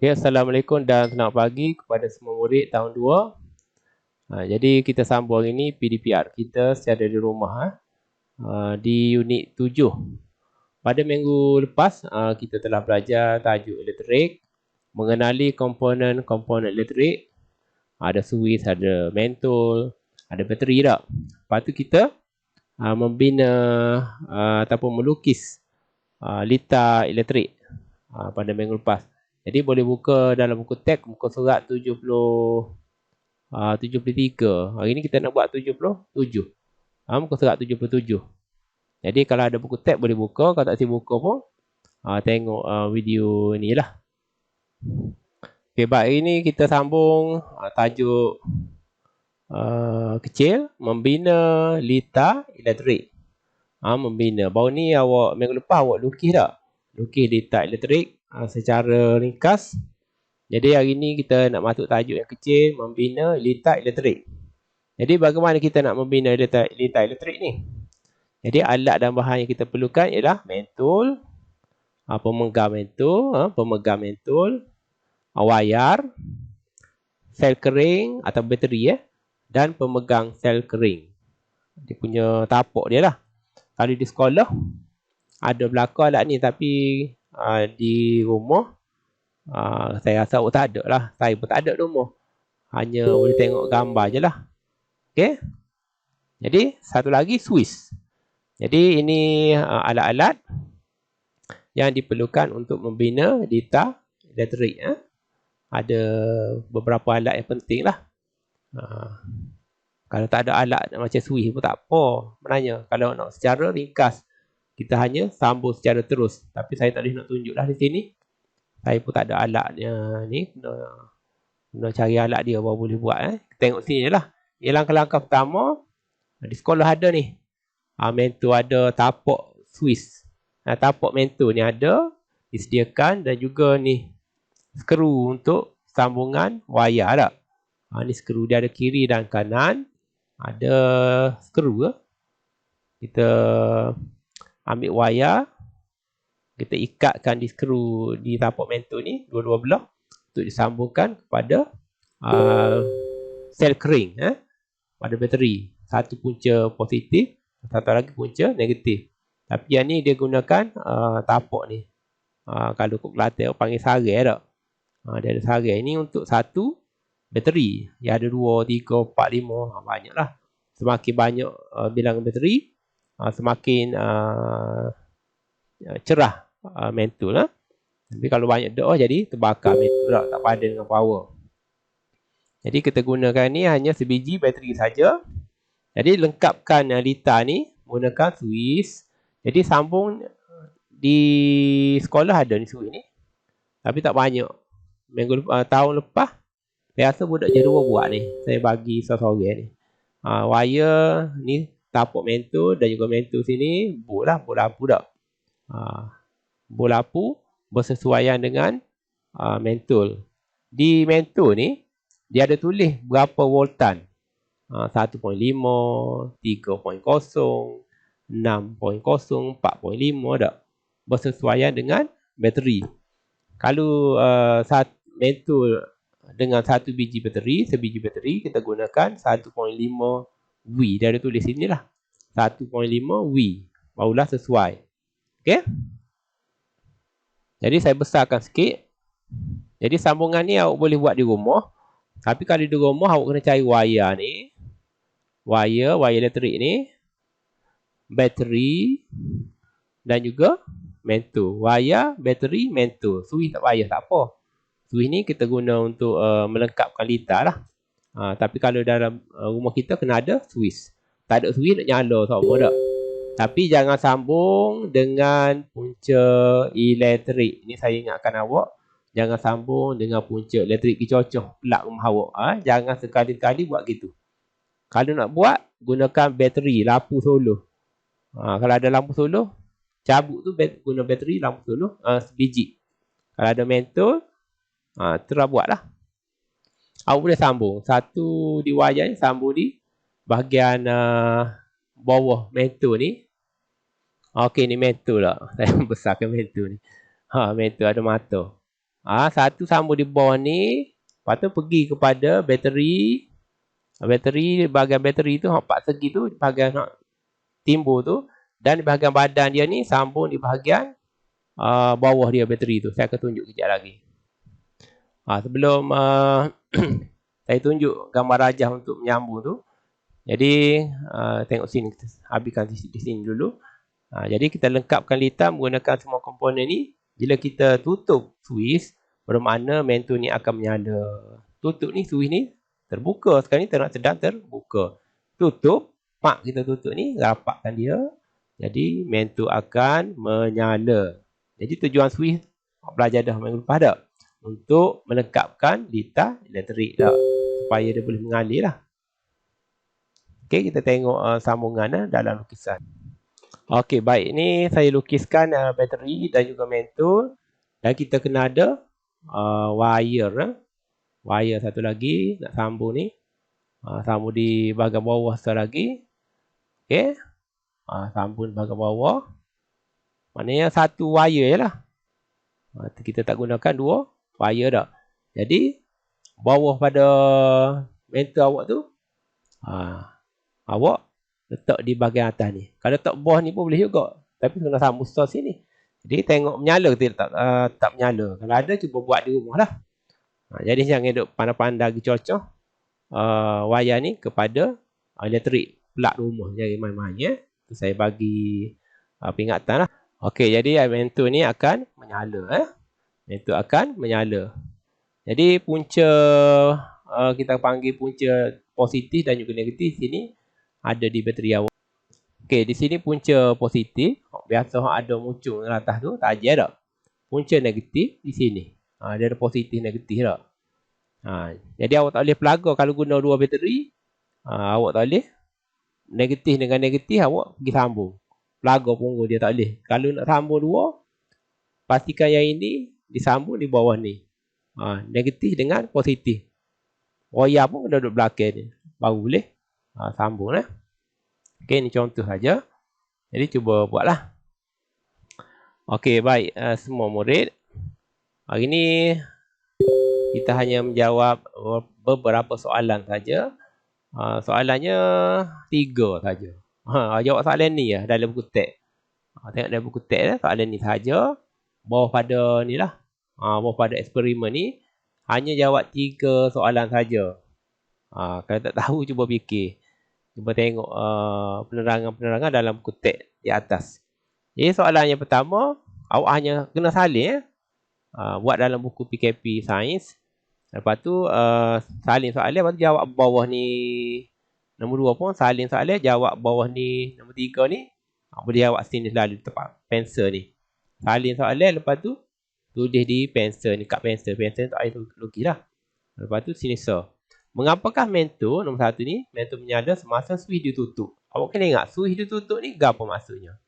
Okay, Assalamualaikum dan selamat pagi kepada semua murid tahun 2. Jadi kita sambung hari ini PDPR kita secara di rumah di unit 7. Pada minggu lepas kita telah belajar tajuk elektrik, mengenali komponen-komponen elektrik, ada switch, ada mantul, ada bateri tak. Lepas tu kita membina ataupun melukis litar elektrik pada minggu lepas. Jadi boleh buka dalam buku teks muka surat 73. Hari ni kita nak buat 77. Muka surat 77. Jadi kalau ada buku teks boleh buka, kalau tak si buka pun tengok video ni lah. Okay, baik, hari ni kita sambung tajuk kecil, membina litar elektrik. Membina. Baru ni awak minggu lepas awak lukis tak? Lukis litar elektrik secara ringkas. Jadi hari ni kita nak masuk tajuk yang kecil, membina litar elektrik. Jadi bagaimana kita nak membina litar elektrik ni? Jadi alat dan bahan yang kita perlukan ialah mantul, pemegang mantul, wayar, sel kering atau bateri dan pemegang sel kering. Dia punya tapak dia lah. Kalau di sekolah ada belakang alat ni, tapi di rumah saya rasa awak tak ada lah. Saya pun tak ada rumah. Hanya boleh tengok gambar je lah. Okay. Jadi satu lagi switch. Jadi ini alat-alat yang diperlukan untuk membina litar elektrik. Ada beberapa alat yang penting lah. Kalau tak ada alat macam switch pun tak apa. Sebenarnya kalau nak secara ringkas, kita hanya sambung secara terus. Tapi saya tak boleh nak tunjuk lah di sini. Saya pun tak ada alatnya ni. Kena cari alat dia baru boleh buat. Tengok sini lah. Yang langkah-langkah pertama, di sekolah ada ni. Mantul ada, tapak switch. Tapak mantul ni ada, disediakan, dan juga ni skru untuk sambungan wayar tak. Ni skru dia ada kiri dan kanan. Ada skru. Kita ambil wayar, kita ikatkan di skru di tapak mantul ni dua-dua belah untuk disambungkan kepada sel kering pada bateri. Satu punca positif, satu lagi punca negatif. Tapi yang ni dia gunakan tapak ni. Kalau kat Kelantan panggil sarai tak. Dia ada sarai ni untuk satu bateri. Yang ada 2, 3, 4, 5. Banyak lah. Semakin banyak bilangan bateri, semakin cerah mantul. Tapi kalau banyak dah jadi terbakar mantul tak padan dengan power. Jadi kita gunakan ni hanya sebiji bateri saja. Jadi lengkapkan litar ni menggunakan switch. Jadi sambung di sekolah ada ni switch ni. Tapi tak banyak. Tahun lepas saya rasa budak J2 buat ni. Saya bagi seorang-seorang ni. Wire ni tapak mantul dan juga mantul sini bol lampu dah. Bol lampu bersesuaian dengan mantul. Di mantul ni dia ada tulis berapa voltan. 1.5, 3.0, 6.0, 4.5 dah. Bersesuaian dengan bateri. Kalau mantul dengan satu biji bateri, sebiji bateri kita gunakan 1.5 V. Dia ada tulis sini lah. 1.5 V. Barulah sesuai. Okay. Jadi saya besarkan sikit. Jadi sambungan ni awak boleh buat di rumah. Tapi kalau di rumah awak kena cari wayar ni. Wayar elektrik ni. Bateri. Dan juga mantul. Wayar, bateri, mantul. Switch tak payah, tak apa. Switch ni kita guna untuk melengkapkan litar lah. Tapi kalau dalam rumah kita kena ada switch. Tak ada switch nak nyala sama tak. Tapi jangan sambung dengan punca elektrik. Ini saya ingatkan awak. Jangan sambung dengan punca elektrik kicocok plug rumah awak. Jangan sekali-kali buat gitu. Kalau nak buat, gunakan bateri, lampu solo. Kalau ada lampu solo, cabut tu guna bateri, lampu solo, sebiji. Kalau ada mantul, terus buat lah. Awak boleh sambung. Satu di wayar ni, sambung di bahagian bawah mantul ni. Okey, ni mantul lah. Saya besarkan mantul ni. Mantul ada mata. Satu sambung di bawah ni. Lepas tu pergi kepada bateri. Bateri, bahagian bateri tu, 4 segi tu, bahagian timbul tu. Dan di bahagian badan dia ni, sambung di bahagian bawah dia bateri tu. Saya akan tunjuk kejap lagi. Sebelum saya tunjuk gambar rajah untuk menyambung tu. Jadi, tengok sini. Kita habiskan di sini dulu. Jadi, kita lengkapkan litar menggunakan semua komponen ni. Bila kita tutup switch, bermakna mentor ni akan menyala. Tutup ni, switch ni terbuka. Sekarang ni sedang terbuka. Tutup, kita tutup ni, rapatkan dia. Jadi, mentor akan menyala. Jadi, tujuan switch belajar dah minggu lepas dah. Untuk melengkapkan litar elektrik dah. Supaya dia boleh mengalir lah. Okey, kita tengok sambungan dalam lukisan. Okey, baik. Ini saya lukiskan bateri dan juga mentor. Dan kita kena ada wire. Wire satu lagi nak sambung ni. Sambung di bahagian bawah satu lagi. Okey. Sambung di bahagian bawah. Maknanya satu wire je lah. Kita tak gunakan dua wire dah. Jadi, bawah pada mentor awak tu, awak letak di bahagian atas ni. Kalau letak bawah ni pun boleh juga. Tapi kena sambung source sini. Jadi tengok menyala ke tak menyala. Kalau ada, cuba buat di rumah lah. Jadi jangan duk pandai-pandai cocok wayar ni kepada elektrik plug rumah. Jadi main-main ya. Saya bagi peringatan lah. Okey, jadi mentor ni akan menyala. Mentor akan menyala. Jadi punca kita panggil punca positif dan juga negatif sini ada di bateri awak. Okey, di sini punca positif. Biasa ada muncul di atas tu, tak ajar tak? Punca negatif di sini. Dia ada positif negatif tak? Jadi awak tak boleh pelaga kalau guna dua bateri. Awak tak boleh. Negatif dengan negatif awak pergi sambung. Pelaga punggung dia tak boleh. Kalau nak sambung dua, pastikan yang ini disambung di bawah ni. Negatif dengan positif. Wayar pun kena duduk belakang ni. Baru boleh sambung lah. Okey, ni contoh saja. Jadi cuba buatlah. Okey, baik semua murid. Hari ni kita hanya menjawab beberapa soalan saja. Soalannya 3 saja. Jawab soalan ni ya dalam buku teks. Tengok dalam buku teks lah, soalan ni saja. Bawah pada ni lah. Bawah pada eksperimen ni hanya jawab 3 soalan saja. Kalau tak tahu cuba fikir. Cuba tengok penerangan-penerangan dalam buku teks di atas. Jadi soalan yang pertama, awak hanya kena salin buat dalam buku PKP Sains. Lepas tu salin soalan, lepas tu jawab bawah ni. Nombor 2 pun salin soalan, jawab bawah ni. Nombor 3 ni boleh jawab sini lalu tempat pensel ni. Salin soalan, lepas tu tulis di pensel ni, kat pensel. Pensel tu air lukis lah. Lepas tu sini so. Mengapakah mentor nombor 1 ni? Mentor menyala semasa switch ditutup. Awak kena ingat, switch ditutup ni apa maksudnya?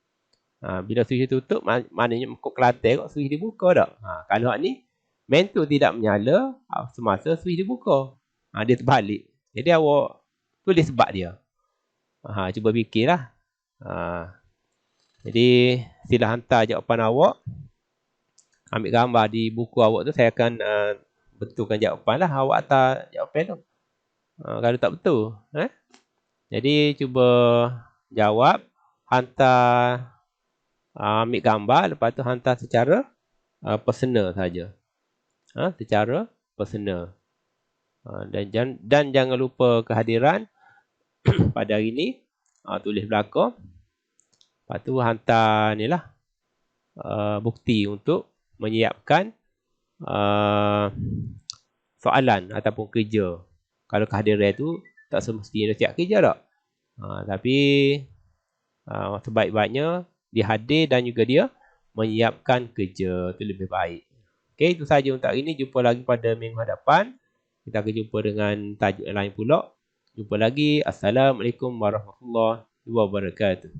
Bila switch ditutup, maknanya kod kelantan switch dibuka tak? Kalau ni, mentor tidak menyala semasa switch dibuka. Dia terbalik. Jadi awak tulis sebab dia. Cuba fikirlah. Jadi sila hantar jawapan awak. Ambil gambar di buku awak tu. Saya akan betulkan jawapan lah. Awak hantar jawapan tu. Kalau tak betul. Jadi cuba jawab. Hantar. Ambil gambar. Lepas tu hantar secara personal saja. Secara personal. Dan jangan lupa kehadiran pada hari ini. Tulis belakang. Lepas tu hantar ni lah. Bukti untuk menyiapkan soalan ataupun kerja. Kalau kehadiran tu tak semestinya siap kerja tak. Tapi sebaik-baiknya dia hadir dan juga dia menyiapkan kerja. Itu lebih baik. Okey, itu saja untuk hari ini. Jumpa lagi pada minggu hadapan. Kita akan jumpa dengan tajuk lain pula. Jumpa lagi. Assalamualaikum warahmatullahi wabarakatuh.